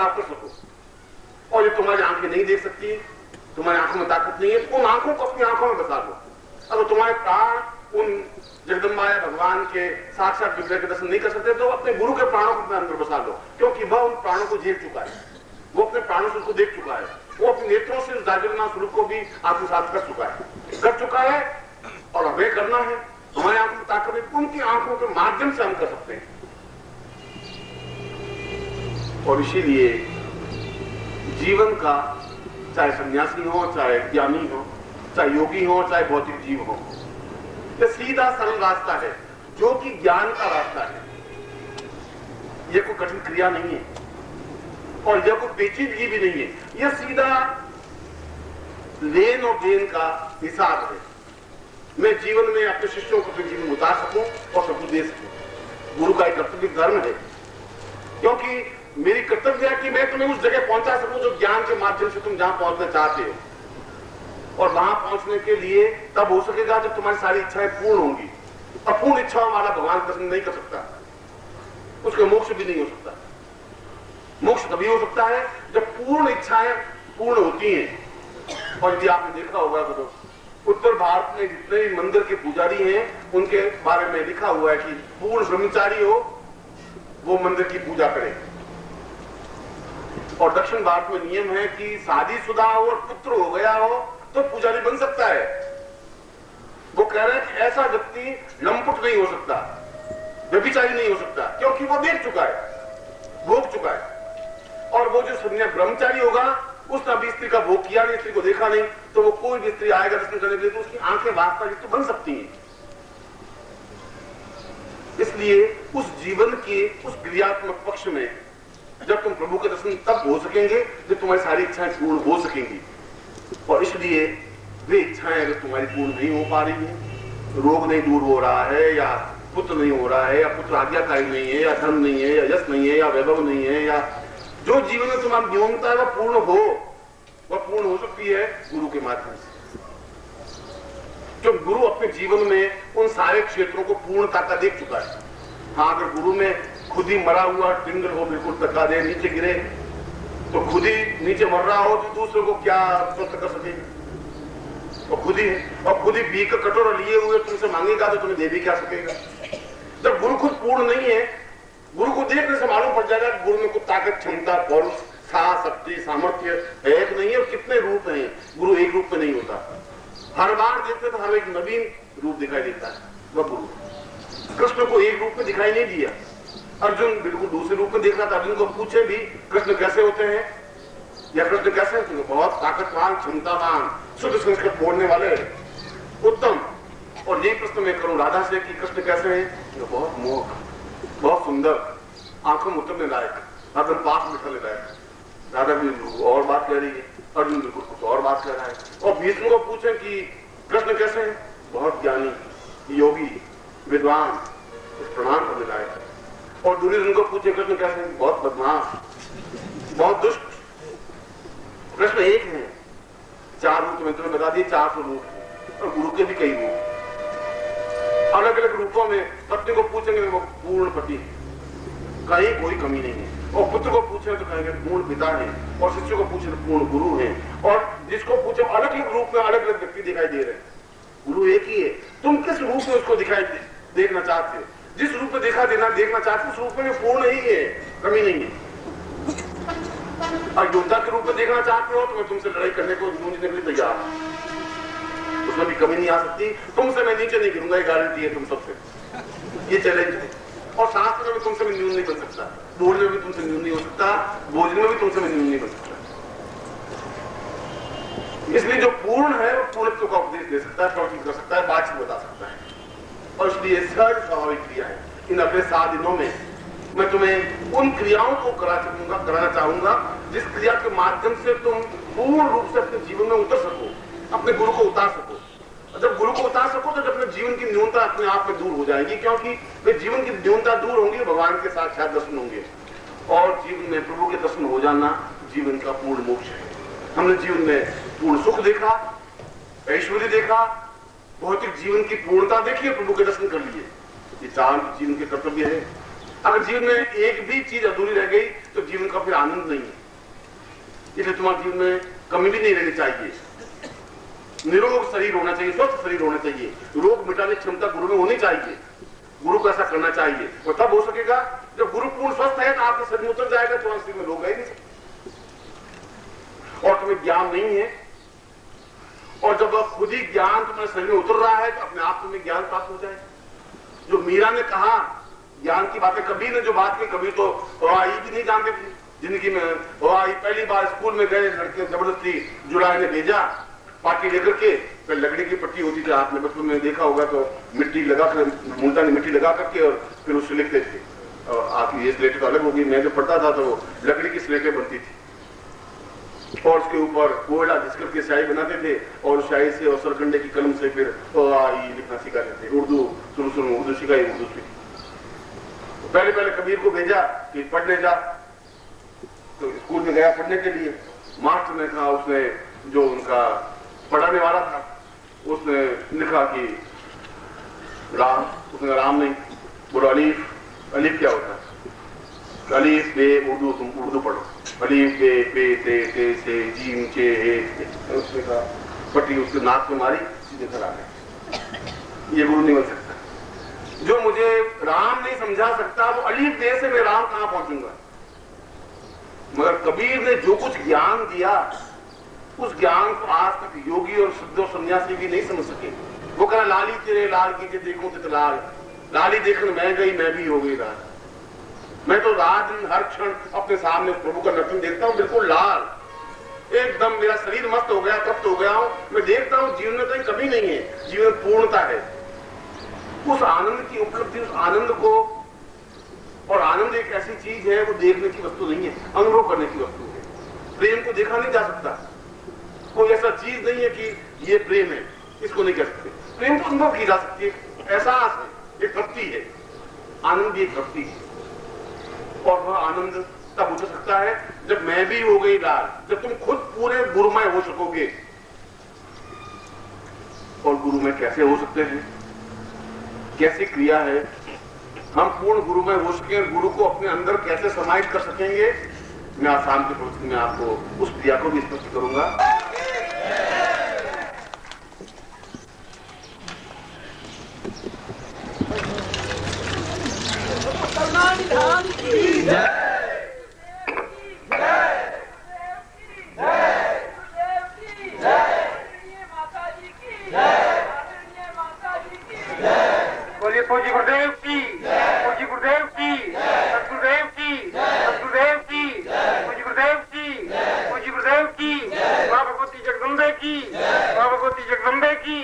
बर्ताव कर सको। और ये तुम्हारी आंखें नहीं देख सकती, तुम्हारी आंखों में ताकत नहीं है, तो उन आंखों को अपनी आंखों में बसा लो। अगर तुम्हारे प्राण उन जगदम्बा भगवान के साक्षात विग्रह के दर्शन नहीं कर सकते तो अपने गुरु के प्राणों को अपने अंदर बसा लो, क्योंकि वह उन प्राणों को झेल चुका है, वो अपने प्राणों से उसको देख चुका है, वो अपने नेत्रों से उस जागृत स्वरूप को भी आत्मसात कर चुका है और हमें करना है। हमारी आंखों में ताकत है, उनकी आंखों के माध्यम से हम कर सकते हैं। और इसीलिए जीवन का, चाहे सन्यासी हो, चाहे ज्ञानी हो, चाहे योगी हो, चाहे भौतिक जीव हो, यह सीधा सरल रास्ता है जो कि ज्ञान का रास्ता है। यह कोई कठिन क्रिया नहीं है और यह कोई पेचीदगी भी नहीं है। यह सीधा लेन और देन का हिसाब है। मैं जीवन में अपने शिष्यों को अपने जीवन में उतार सकूं और सब कुछ दे सकूं। गुरु का एक कर्तव्य धर्म है, क्योंकि मेरी कर्तव्य है कि मैं तुम्हें उस जगह पहुंचा सकूं जो ज्ञान के माध्यम से तुम जहां पहुंचना चाहते हो। और वहां पहुंचने के लिए तब हो सकेगा जब तुम्हारी सारी इच्छाएं पूर्ण होंगी। अपूर्ण इच्छाओं वाला भगवान दर्शन नहीं कर सकता, उसका मोक्ष भी नहीं हो सकता। मोक्ष तभी हो सकता है जब पूर्ण इच्छाएं पूर्ण होती हैं। और यदि आपने देखा होगा तो उत्तर भारत में जितने भी मंदिर के पुजारी हैं उनके बारे में लिखा हुआ है कि पूर्ण ब्रह्मचारी हो वो मंदिर की पूजा करे। और दक्षिण भारत में नियम है कि शादीशुदा हो और पुत्र हो गया हो तो पुजारी बन सकता है। वो कह रहे हैं कि ऐसा व्यक्ति लंपट नहीं हो सकता, व्यभिचारी नहीं हो सकता, क्योंकि वो देख चुका है, भोग चुका है। और वो जो ब्रह्मचारी होगा उसने अभी स्त्री का भोग किया नहीं, स्त्री को देखा नहीं, तो वो कोई भी स्त्री आएगा दर्शन करने के लिए तो उसकी आंखें वास्तविक तो बन सकती हैं। इसलिए उस जीवन के उस क्रियात्मक पक्ष में जब तुम प्रभु के दर्शन तब हो सकेंगे जब तुम्हारी सारी इच्छाएं पूर्ण हो सकेंगी। और इसलिए वे इच्छाएं अगर तुम्हारी पूर्ण नहीं हो पा रही है, रोग नहीं दूर हो रहा है, या पुत्र नहीं हो रहा है, या पुत्र आज्ञाकारी नहीं है, या धन नहीं है, या यश नहीं है, या वैभव नहीं है, या जो जीवन में तुम्हारी न्यूनता है वह पूर्ण हो सकती है गुरु के माध्यम से। जो गुरु अपने जीवन में उन सारे क्षेत्रों को पूर्णता का देख चुका है। हाँ, अगर गुरु में खुद ही मरा हुआ टिंगल हो, बिल्कुल धक्का दे नीचे गिरे तो खुद ही नीचे मर रहा हो तो दूसरे को क्या स्वस्थ कर सकेगा? और खुद ही बीक कटोरा लिए हुए तुमसे मांगेगा तो तुम्हें दे भी क्या सकेगा? जब गुरु खुद पूर्ण नहीं है, गुरु को देखने से मालूम पड़ जाएगा गुरु में कुछ ताकत, क्षमता, पौरुष, साहस, शक्ति, सामर्थ्य है कि नहीं है, और कितने रूप हैं। गुरु एक रूप में नहीं होता, हर बार देखते तो हर एक नवीन रूप दिखाई देता है। वह गुरु कृष्ण को एक रूप में दिखाई नहीं दिया, अर्जुन बिल्कुल दूसरे रूप में देख रहा था। अर्जुन को पूछे भी कृष्ण कैसे होते हैं या कृष्ण कैसे होते हैं? बहुत ताकतवान, क्षमतावान, शुद्ध संस्कृत बोलने वाले, उत्तम। और यही प्रश्न मैं करूं राधा से कि कृष्ण कैसे हैं? बहुत मोह, बहुत सुंदर, आंखों में उतरने लायक, अगर पास बिठाने लायक। राधा भी और बात कह रही है, अर्जुन बिल्कुल कुछ और बात कह रहा है। और भीष्म को पूछे कि कृष्ण कैसे हैं? बहुत ज्ञानी, योगी, विद्वान, प्रणाम करने लायक। और दुर्योधन को पूछे कृष्ण कैसे हैं? बहुत बदमाश, बहुत दुष्ट। कृष्ण एक है, चार रूप में तुम्हें बता दिए, 400 रूप है, और गुरु के भी कई रूप अलग अलग रूपों में। पत्नी को पूछेंगे वो पूर्ण पति, कहीं कोई कमी नहीं है। और पुत्र को पूछे तो कहेंगे पूर्ण पिता है, और शिष्य को पूछे तो पूर्ण गुरु है। और जिसको पूछे अलग अलग रूप में अलग अलग व्यक्ति दिखाई दे रहे हैं, गुरु एक ही है। तुम किस रूप में उसको दिखाई देखना चाहते हो? जिस रूप में देखना चाहते हो उस रूप में पूर्ण ही है, कमी नहीं है। और योद्धा के रूप में देखना चाहते हो तो मैं तुमसे लड़ाई करने को, जूझने के लिए तैयार हूं, उसमें भी कमी नहीं आ सकती। तुमसे मैं नीचे नहीं गिरूंगा, ये गारंटी है तुम सबसे, ये चैलेंज है। और शास्त्र में भी तुमसे मैं न्यून नहीं बन सकता, बोलने में भी तुमसे न्यून नहीं हो सकता, बोलने में भी तुमसे मैं न्यून नहीं बन सकता। इसलिए जो पूर्ण है वो पूर्णत्व का उपदेश दे सकता है, प्रवचन कर सकता है, बातचीत बता सकता है। और इसलिए सहज स्वाभाविक क्रिया है। इन अगले 7 दिनों में मैं तुम्हें उन क्रियाओं को कराना चाहूंगा जिस क्रिया के माध्यम से तुम पूर्ण रूप से अपने जीवन में उतर सको, अपने गुरु को उतार सको। जब गुरु को उतार सको तो जब अपने जीवन की न्यूनता अपने आप में दूर हो जाएगी, क्योंकि वे जीवन की न्यूनता दूर होंगी, भगवान के साक्षात दर्शन होंगे। और जीवन में प्रभु के दर्शन हो जाना जीवन का पूर्ण मोक्ष है। हमने जीवन में पूर्ण सुख देखा, ऐश्वर्य देखा, भौतिक जीवन की पूर्णता देखी, प्रभु के दर्शन कर लिए। ये 4 जीवन के कर्तव्य है। अगर जीवन में एक भी चीज अधूरी रह गई तो जीवन का फिर आनंद नहीं है। इसलिए तुम्हारे जीवन में कमी भी नहीं रहनी चाहिए। निरोग शरीर होना चाहिए, स्वस्थ शरीर होना चाहिए, रोग मिटाने की क्षमता गुरु में होनी चाहिए। गुरु को ऐसा करना चाहिए और तब हो सकेगा जब गुरु पूर्ण स्वस्थ है तो आपके शरीर में उतर जाएगा, तो शरीर में रोग है नहीं और तुम्हें ज्ञान नहीं है। और जब खुद ही ज्ञान तुम्हारे शरीर में उतर रहा है तो अपने आप तुम्हें ज्ञान प्राप्त हो जाएगा। जो मीरा ने कहा ज्ञान की बातें, कबीर ने जो बात की, कबीर तो आई भी नहीं जानते थे जिंदगी में। आई पहली बार स्कूल में गए, लड़के जबरदस्ती जुड़ाई ने भेजा पार्टी लेकर के। फिर लकड़ी की पट्टी होती थी, आपने बचपन में देखा होगा, तो मिट्टी लगाकर, मुल्तानी मिट्टी लगा करके और फिर उससे लिखते थे। और आपकी ये स्लेट तो अलग होगी, मैं जब पढ़ता था तो लकड़ी की स्लेटें बनती थी और उसके ऊपर कोयला घिस करके स्याही बनाते थे और स्याही से और सरकंडे की कलम से फिर लिखना सिखाते थे। उर्दू शुरू उर्दू सिखाई, उर्दू सीखी। पहले पहले कबीर को भेजा कि पढ़ने जा, तो स्कूल में गया पढ़ने के लिए। मास्टर ने कहा, उसने जो उनका पढ़ाने वाला था उसने लिखा कि राम, उसने राम नहीं बोलो, अलीफ। अलीफ क्या होता है? अलीफ बे उर्दू, तुम उर्दू पढ़ो। अलीफ बे पे ते से जीम चे हे। उसने कहा पट्टी उसके नाक में मारी, सीधे घर आ गए। ये गुरु नहीं बन सकता। जो मुझे राम नहीं समझा सकता वो अलीफ बे से मैं राम कहां पहुंचूंगा। मगर कबीर ने जो कुछ ज्ञान दिया उस ज्ञान को आज तक योगी और सिद्ध और सन्यासी भी नहीं समझ सके। वो कह रहा लाली तेरे लाल की देखो तो लाल, लाली देखने मैं गई मैं भी हो गई लाल। मैं तो रात दिन हर क्षण अपने सामने प्रभु का नर्तन देखता हूँ, बिल्कुल लाल, एकदम मेरा शरीर मस्त हो गया, तप्त हो गया हूँ। मैं देखता हूँ जीवन में कहीं कमी नहीं है, जीवन पूर्णता है। उस आनंद की उपलब्धि, उस आनंद को, और आनंद एक ऐसी चीज है वो देखने की वस्तु नहीं है, अनुभव करने की वस्तु है। प्रेम को देखा नहीं जा सकता, कोई ऐसा चीज नहीं है कि ये प्रेम है, इसको नहीं कह सकते। प्रेम को अनुभव की जा सकती है, एहसास है, एक तृप्ति है। आनंद भी एक तृप्ति है और वह आनंद तब हो सकता है जब मैं भी हो गई लाल, जब तुम खुद पूरे गुरुमय हो सकोगे। और गुरुमय कैसे हो सकते हैं, कैसी क्रिया है? हम पूर्ण गुरुमय हो सके, गुरु को अपने अंदर कैसे समाहित कर सकेंगे, मैं आज शाम के प्रवचन में आपको उस क्रिया को भी स्पष्ट करूंगा। बोलिए पूज्य गुरुदेव की, पूज्य गुरुदेव की, सतगुरुदेव की, सतगुरुदेव की, पूज्य गुरुदेव की, पूज्य गुरुदेव की, मां भगवती जगदम्बे की, मां भगवती जगदम्बे की।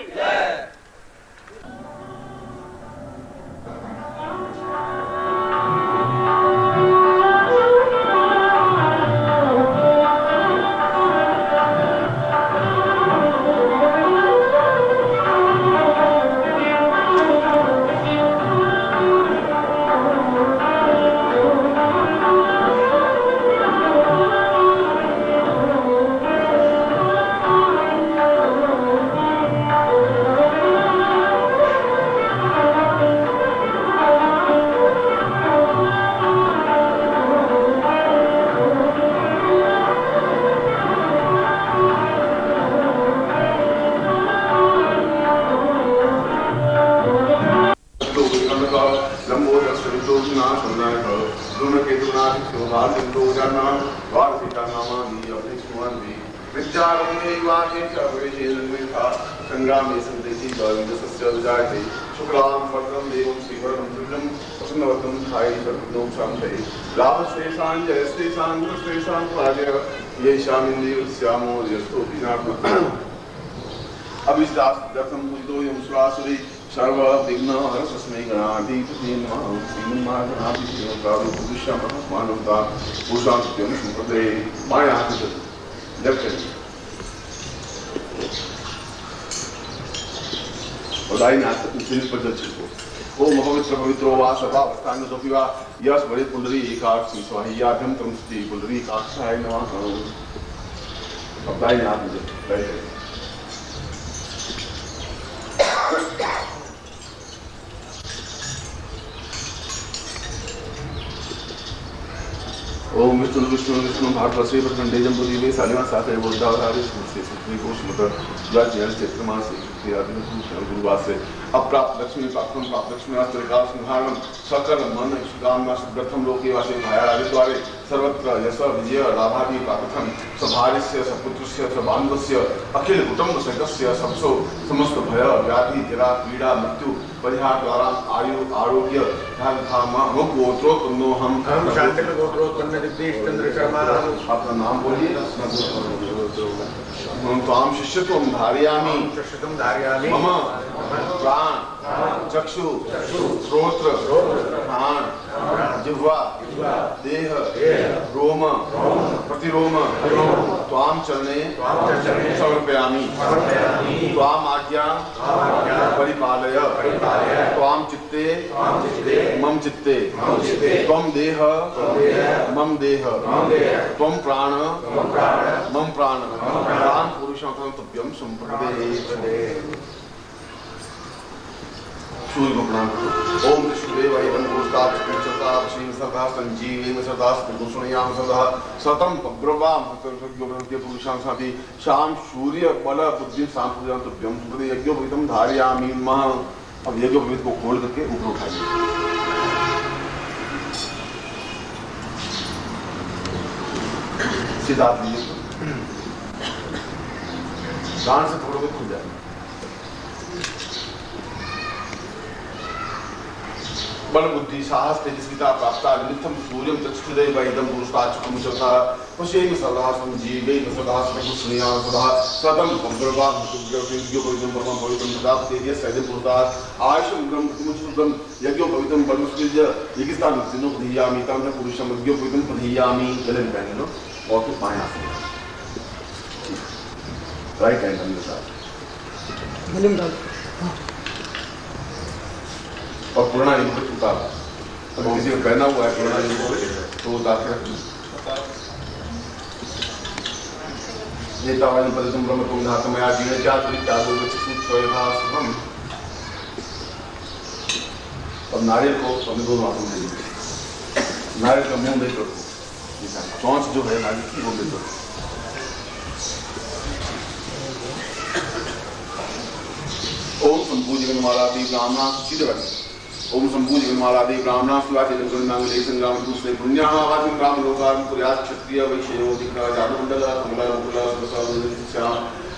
सर्व विघ्न हरस्मै गणाधिपति नमः। श्रीमन्नारायण मानवता भूषण सत्यम संप्रदे माया बधाई ओम पवित्र पवित्रो वा सभावस्थान वा यश बड़े पुंडरी एकाक्षी स्वाह्याभ्यम तम स्त्री पुंडरी एकाक्षाय नमः। बधाई नाथ मुझे ओम विष्णु विष्णु विष्णु भागवते प्रखंडे जम्बुदीपे सालिमा साथे बोधावतारे सूर्य सुत्री गोष्मत ज्वाज्ञान चैत्रमासे गुरुवासे अप्राप्त लक्ष्मी प्राप्त लक्ष्मी अस्त्रिका संहारण सकल मन सुकामना सुप्रथम लोके वासे भाया द्वारे सर्वत्र यश विजय लाभादि प्राप्तम सभार्यस्य सपुत्रस्य सबान्धस्य अखिल कुटुंब सदस्य सबसो समस्त भय व्याधि जरा पीड़ा मृत्यु परिहार द्वारा आयु आरोग्य धन धाम गोत्रोत्पन्नो हम अपना नाम बोलिए। त्वाम शिष्यत्वं धारयामि मम प्राण चक्षु श्रोत्र घ्राण जिह्वा देह रोम प्रतिरोम त्वाम चरणे समर्पयामि। त्वाम आज्ञा परिपालय। त्वाम चित्ते मम चित्ते। त्वं देह मम देह। त्वं प्राण मम प्राण। प्राण पुरुषं तुभ्यं संप्रपदे। सूर्य को प्रणाम करो। ओम विष्णुदेवाय नमः। श्री सदा संजीवेन सदा स्मृतुसुनयाम सदा सतम ब्रह्माम सत्योग्य पुरुषां साथी शाम सूर्य बल बुद्धि सांपूजन तुभ्यम सुपदे यज्ञोपवीतम धारयामि नमः। अब यज्ञोपवीत को खोल करके ऊपर उठाइए। सीधा लीजिए, गांड से थोड़ा बहुत खुल जाए। बल बुद्धि साहस तेजस्विता प्राप्ता नित्यम सूर्यम चक्षुदय वैदम पुरुषाचुकम चता पशेन सदा संजीवेन सदा स्मृतुस्नेहा सदा सतम ब्रह्मा यज्ञोपवीतम परमं पवित्रं प्रताप तेजस सैदम पुरुषात् आयुषं ब्रह्म कुमुचुब्रह्म यज्ञोपवीतम परमस्कृत्य यज्ञस्थान तिनो पधीयामि तम पुरुषं यज्ञोपवीतम पधीयामि। गले में पहने लो और फिर बाएं हाथ में राइट हैंड अंदर साथ और पुराना युग उतार। अगर किसी को पहना हुआ है पुराना युग तो उतार के रखो। नेतावान पद तुम ब्रह्म तुम धातु में आज जीने क्या तुरी क्या बोल बच्चे सूच सोएगा शुभम। अब नारियल को अपने दोनों हाथों में दे दीजिए। नारियल का मुंह देख रखो। चौंच जो है नारियल की वो देख रखो। ओम संपूजन मालादि ब्राह्मणा सीधे बैठे। ओम संपूजन मालादि ब्राह्मणा सुवाचि गणनांगले संग्राम दूसरे पुण्याः वाचि ग्राम लोकान पुर्यात् क्षत्रिय वैश्यो दिक्रा जानुमंडल कमला मुकुला सरस्वती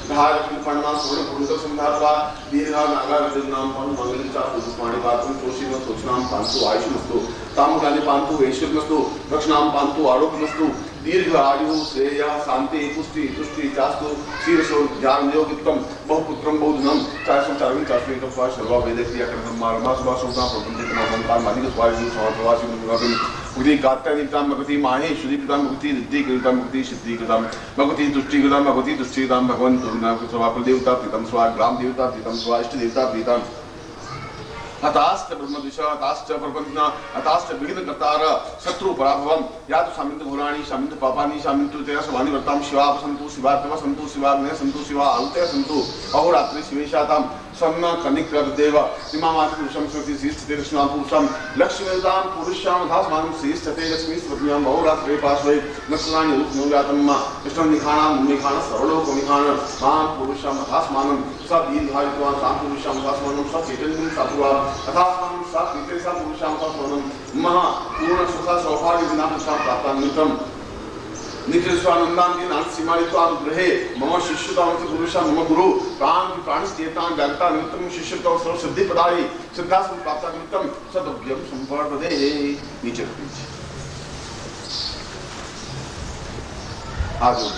धारक पन्ना स्वर्ण पुरुष संधात्वा दीर्घा नागा विदनाम पन मंगल चा पुष्पाणि पात्रं तोषिम सोचनाम पांतु आयुष्मस्तु तामुलानि पांतु वैश्यमस्तु दक्षिणाम पांतु आरोग्यमस्तु दीर्घ आयु श्रेय शांति पुष्टि तुष्टि चास्तु शीर्षो ज्ञान योगितम बहुपुत्रम बहुधनम चासम चारविं चासवें तत्वा सर्वा वेद क्रिया कर्म मार्मा सुभा सोता प्रपंचित नामंकार मानिक स्वायु समप्रवासी मुनिवागम उदी गात्यानितां मगति माहे शुद्धिकृतां मगति रिद्धिकृतां मगति सिद्धिकृतां मगति तुष्टिकृतां मगति तुष्टिकृतां भगवन्तु सर्वाकुल देवता प्रीतम स्वा ग्राम देवता प्रीतम स्वा इष्ट देवता प्रीतम हताश्च ब्रह्मदिशा हताश्च प्रपन्ना हताश्च विघ्न कर्तार शत्रु पराभवम या तो शामिंत भूराणी शामिंत पापानि शामिंत तेरा सवानि वर्ताम शिवा संतु शिवात्मा संतु शिवाग्ने संतु शिवा आहुते संतु अहोरात्रि शिवेशाताम सन्न कनिकर देव इमामाति पुरुषम श्रुति श्रीस्थिते कृष्णां पुरुषम लक्ष्मीदां पुरुषां धास्मानं श्रीस्थिते लक्ष्मी स्वप्न्यां अहोरात्रे पार्श्वे नक्षत्राणि रूपनुगातम्मा कृष्णं निखाणां निखाण सर्वलोक निखाण मां पुरुषं धास्मानं सब दीर्घायुत्वां सां पुरुषं धास्मानं सब चैतन्यं सात्वा अथास्मानं सब वितेसा पुरुषां धास्मानं महा पूर्ण सुख सौभाग्य विनाशं प्राप्तान्वितम् नित्य स्वानंदांति नाथ सीमारित्वां ग्रहे मम शिष्यतांति पुरुषा मम गुरु प्राणस्तेतां जगता निमित्तं शिष्यत्व सर्व सिद्धि पदायि सिद्धासं प्राप्ता निमित्तं सदभ्यं संपर्पदे। नीचे रखिए। आगे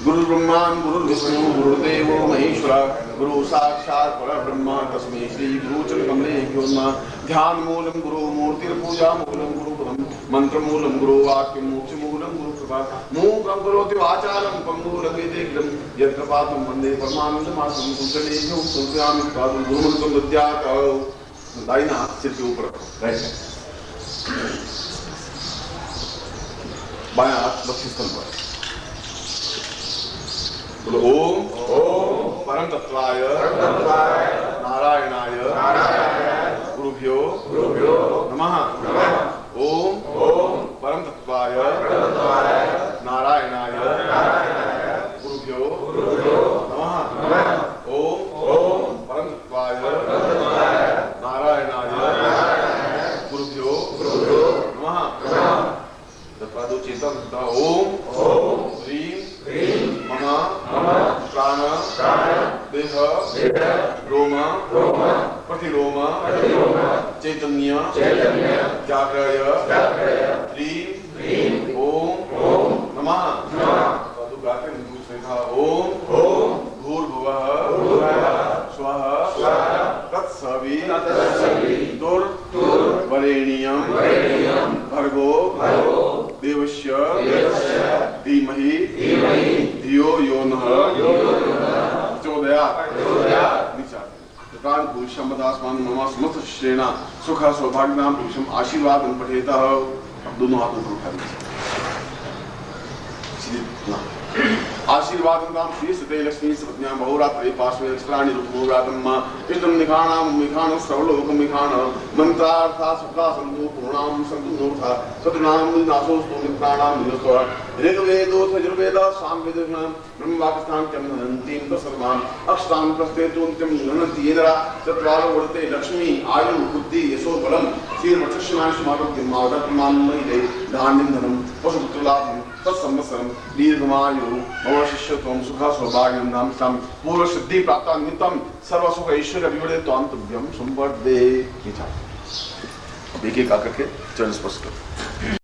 गुरु ब्रह्मा गुरु विष्णु गुरुदेवो महेश्वरा गुरु साक्षात् परब्रह्म तस्मै श्री गुरु चरणकमले नमः। ध्यान मूलम गुरु मूर्ति पूजा मूलम गुरु पदम मंत्र मूलम गुरु वाक्य मोक्ष मूलम गुरु कृपा मूकं करोति वाचालं पंगुलंघयते यत्र पातं वन्दे परमानंदमासं कुशलेभ्यो सुखयामि पादं गुरुमंत्रं दद्यात्। दाहिना सिर के ऊपर राइट बायां हाथ बक्षस्थल पर। ओम परम तत्वाय नारायणाय गुरुभ्यो नमः। ओम परम तत्वाय ओम ह्रीं मम प्राण देह रोम प्रतिलोम चैतन्य जागृय ह्रीं ओम नमः। ओम भूर्भुवः स्वः तत्सवितुर्वरेण्यं भर्गो देवस्य धीमहि धियो यो नः प्रचोदयात्। पुरुषमदास्मान मम समस्त श्रेणा सुख सौभाग्यनाम पुरुषम आशीर्वाद पठेत। अब दोनों हाथों को उठा दीजिए। आशीर्वाद श्रीस्ते लक्ष्मी सपत्न्या बहुरात्रे पार्श्वे अक्षराणि रुक्मोरातम इदं निखाणां निखाण सर्वलोकं निखाण मंत्रार्था सुखा संतो पूर्णां संतो नोथा सतनां नासोस्तु मित्राणां निरस्व ऋग्वेदो यजुर्वेद सामवेद ब्रह्मवाक्स्थान चमनन्तीं तस्मां अक्षतां प्रस्तेतुन्त्यं गणन्ति येनरा चत्वारो वर्ते लक्ष्मी आयु बुद्धि यशो बलं श्रीर्वक्षमाण समारोग्यं मावदत्मां महिले धान्यं धनं पशुपुत्रलाभं तत्संवत्सरं दीर्घमायु मम शिष्यत्वं सुख सौभाग्यं नाम साम पूर्व सिद्धि प्राप्त निमित्तं सर्व सुख ऐश्वर्य विवरे त्वां तुभ्यं संवर्धे। एक एक आकर के चरण स्पर्श करो।